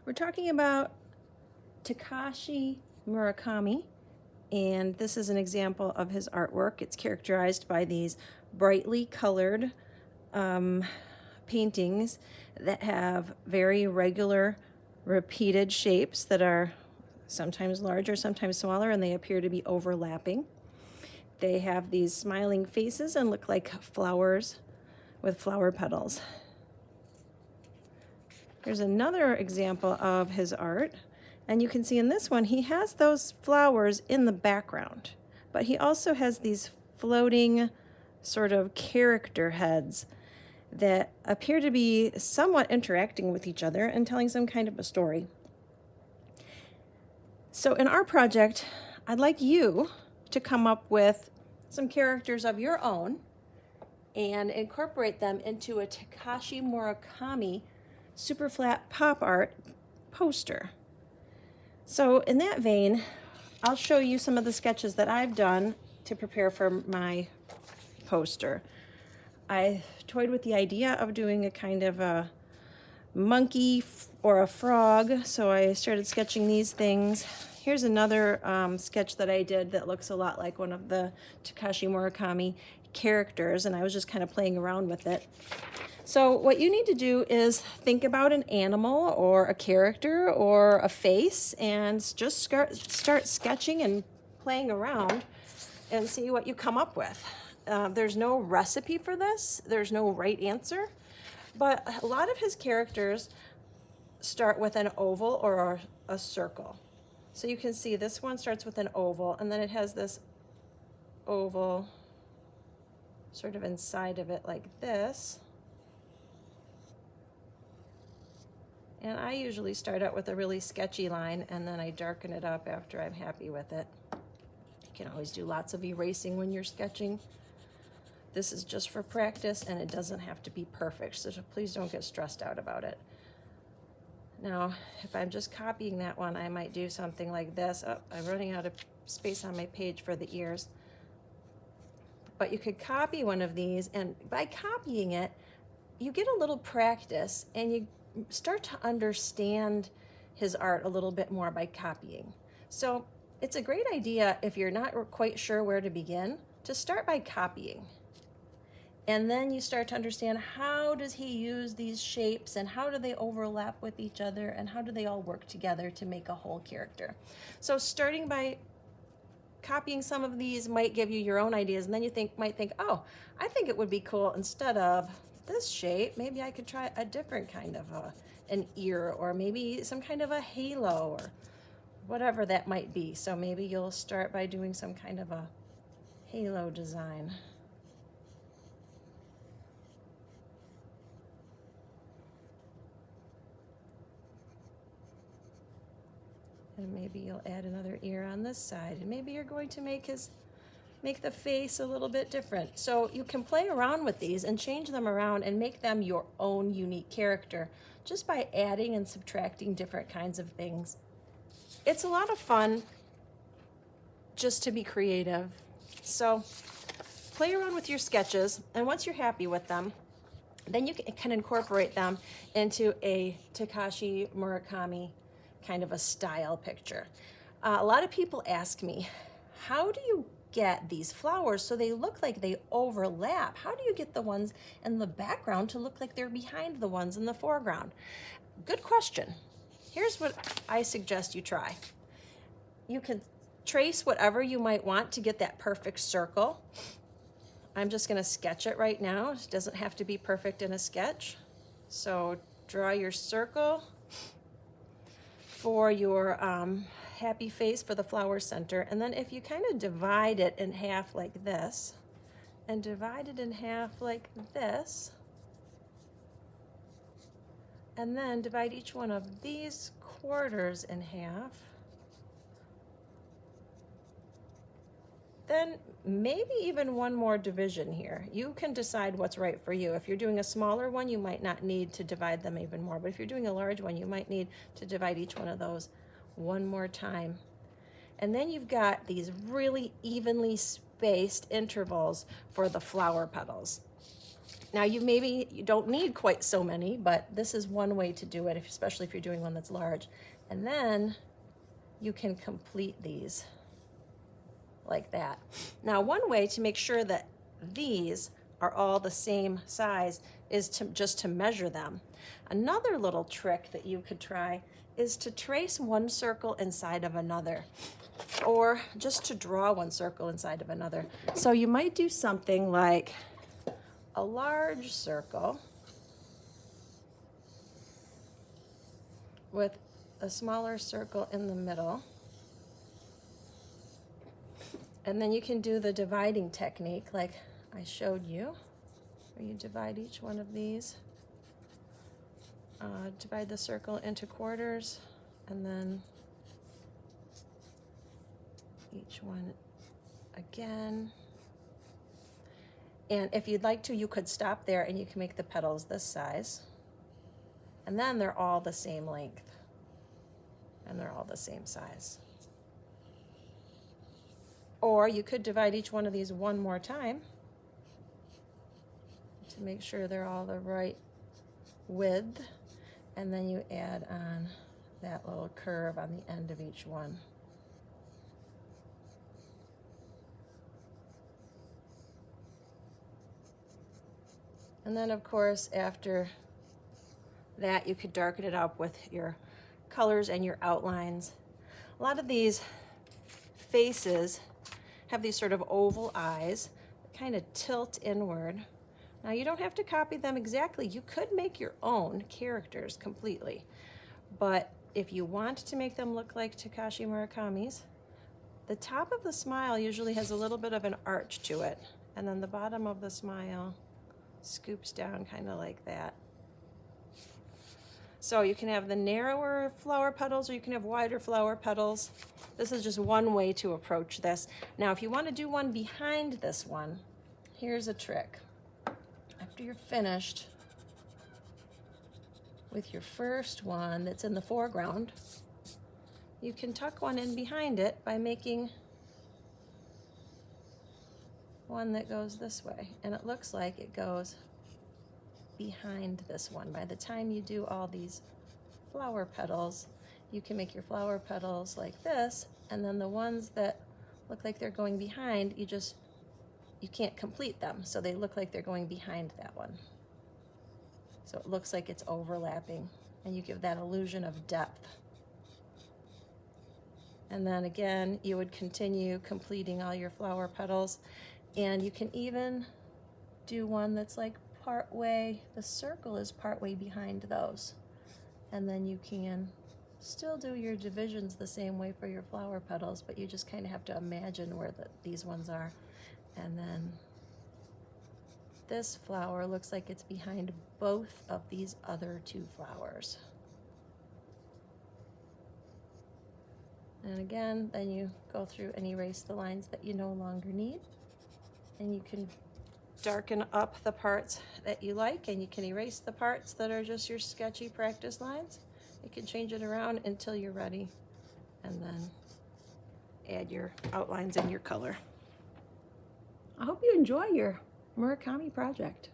We're talking about Takashi Murakami, and this is an example of his artwork. It's characterized by these brightly colored paintings that have very regular, repeated shapes that are sometimes larger, sometimes smaller, and they appear to be overlapping. They have these smiling faces and look like flowers with flower petals. Here's another example of his art, and you can see in this one he has those flowers in the background, but he also has these floating sort of character heads that appear to be somewhat interacting with each other and telling some kind of a story. So in our project, I'd like you to come up with some characters of your own and incorporate them into a Takashi Murakami super flat pop art poster. So in that vein, I'll show you some of the sketches that I've done to prepare for my poster. I toyed with the idea of doing a kind of a monkey or a frog, so I started sketching these things. Here's another sketch that I did that looks a lot like one of the Takashi Murakami characters, and I was just kind of playing around with it. So what you need to do is think about an animal or a character or a face and just start sketching and playing around and see what you come up with. There's no recipe for this. There's no right answer. But a lot of his characters start with an oval or a circle. So you can see this one starts with an oval, and then it has this oval sort of inside of it like this. And I usually start out with a really sketchy line, and then I darken it up after I'm happy with it. You can always do lots of erasing when you're sketching. This is just for practice, and it doesn't have to be perfect, so please don't get stressed out about it. Now, if I'm just copying that one, I might do something like this. Oh, I'm running out of space on my page for the ears. But you could copy one of these, and by copying it, you get a little practice, and you start to understand his art a little bit more by copying. So it's a great idea if you're not quite sure where to begin, to start by copying. And then you start to understand, how does he use these shapes and how do they overlap with each other and how do they all work together to make a whole character. So starting by copying some of these might give you your own ideas, and then you might think, oh, I think it would be cool instead of this shape, maybe I could try a different kind of an ear, or maybe some kind of a halo, or whatever that might be. So maybe you'll start by doing some kind of a halo design. And maybe you'll add another ear on this side, and maybe you're going to make the face a little bit different. So you can play around with these and change them around and make them your own unique character just by adding and subtracting different kinds of things. It's a lot of fun just to be creative. So play around with your sketches, and once you're happy with them, then you can incorporate them into a Takashi Murakami kind of a style picture. A lot of people ask me, how do you get these flowers so they look like they overlap? How do you get the ones in the background to look like they're behind the ones in the foreground? Good question. Here's what I suggest you try. You can trace whatever you might want to get that perfect circle. I'm just going to sketch it right now. It doesn't have to be perfect in a sketch. So draw your circle for your happy face for the flower center, and then if you kind of divide it in half like this, and divide it in half like this, and then divide each one of these quarters in half, then maybe even one more division here. You can decide what's right for you. If you're doing a smaller one, you might not need to divide them even more, but if you're doing a large one, you might need to divide each one of those one more time. And then you've got these really evenly spaced intervals for the flower petals. Now you don't need quite so many, but this is one way to do it, especially if you're doing one that's large. And then you can complete these like that. Now, one way to make sure that these are all the same size is just to measure them. Another little trick that you could try is to trace one circle inside of another, or just to draw one circle inside of another. So you might do something like a large circle with a smaller circle in the middle. And then you can do the dividing technique like I showed you, where you divide each one of these. Divide the circle into quarters, and then each one again. And if you'd like to, you could stop there and you can make the petals this size. And then they're all the same length. And they're all the same size. Or you could divide each one of these one more time to make sure they're all the right width. And then you add on that little curve on the end of each one. And then, of course, after that, you could darken it up with your colors and your outlines. A lot of these faces have these sort of oval eyes that kind of tilt inward. Now, you don't have to copy them exactly. You could make your own characters completely. But if you want to make them look like Takashi Murakami's, the top of the smile usually has a little bit of an arch to it. And then the bottom of the smile scoops down kind of like that. So you can have the narrower flower petals, or you can have wider flower petals. This is just one way to approach this. Now, if you want to do one behind this one, here's a trick. After you're finished with your first one that's in the foreground, you can tuck one in behind it by making one that goes this way. And it looks like it goes behind this one. By the time you do all these flower petals, you can make your flower petals like this, and then the ones that look like they're going behind, you can't complete them, so they look like they're going behind that one. So it looks like it's overlapping, and you give that illusion of depth. And then again, you would continue completing all your flower petals, and you can even do one that's like partway, the circle is partway behind those. And then you can still do your divisions the same way for your flower petals, but you just kind of have to imagine where these ones are. And then this flower looks like it's behind both of these other two flowers. And again, then you go through and erase the lines that you no longer need. And you can darken up the parts that you like, and you can erase the parts that are just your sketchy practice lines. You can change it around until you're ready, and then add your outlines and your color. I hope you enjoy your Murakami project.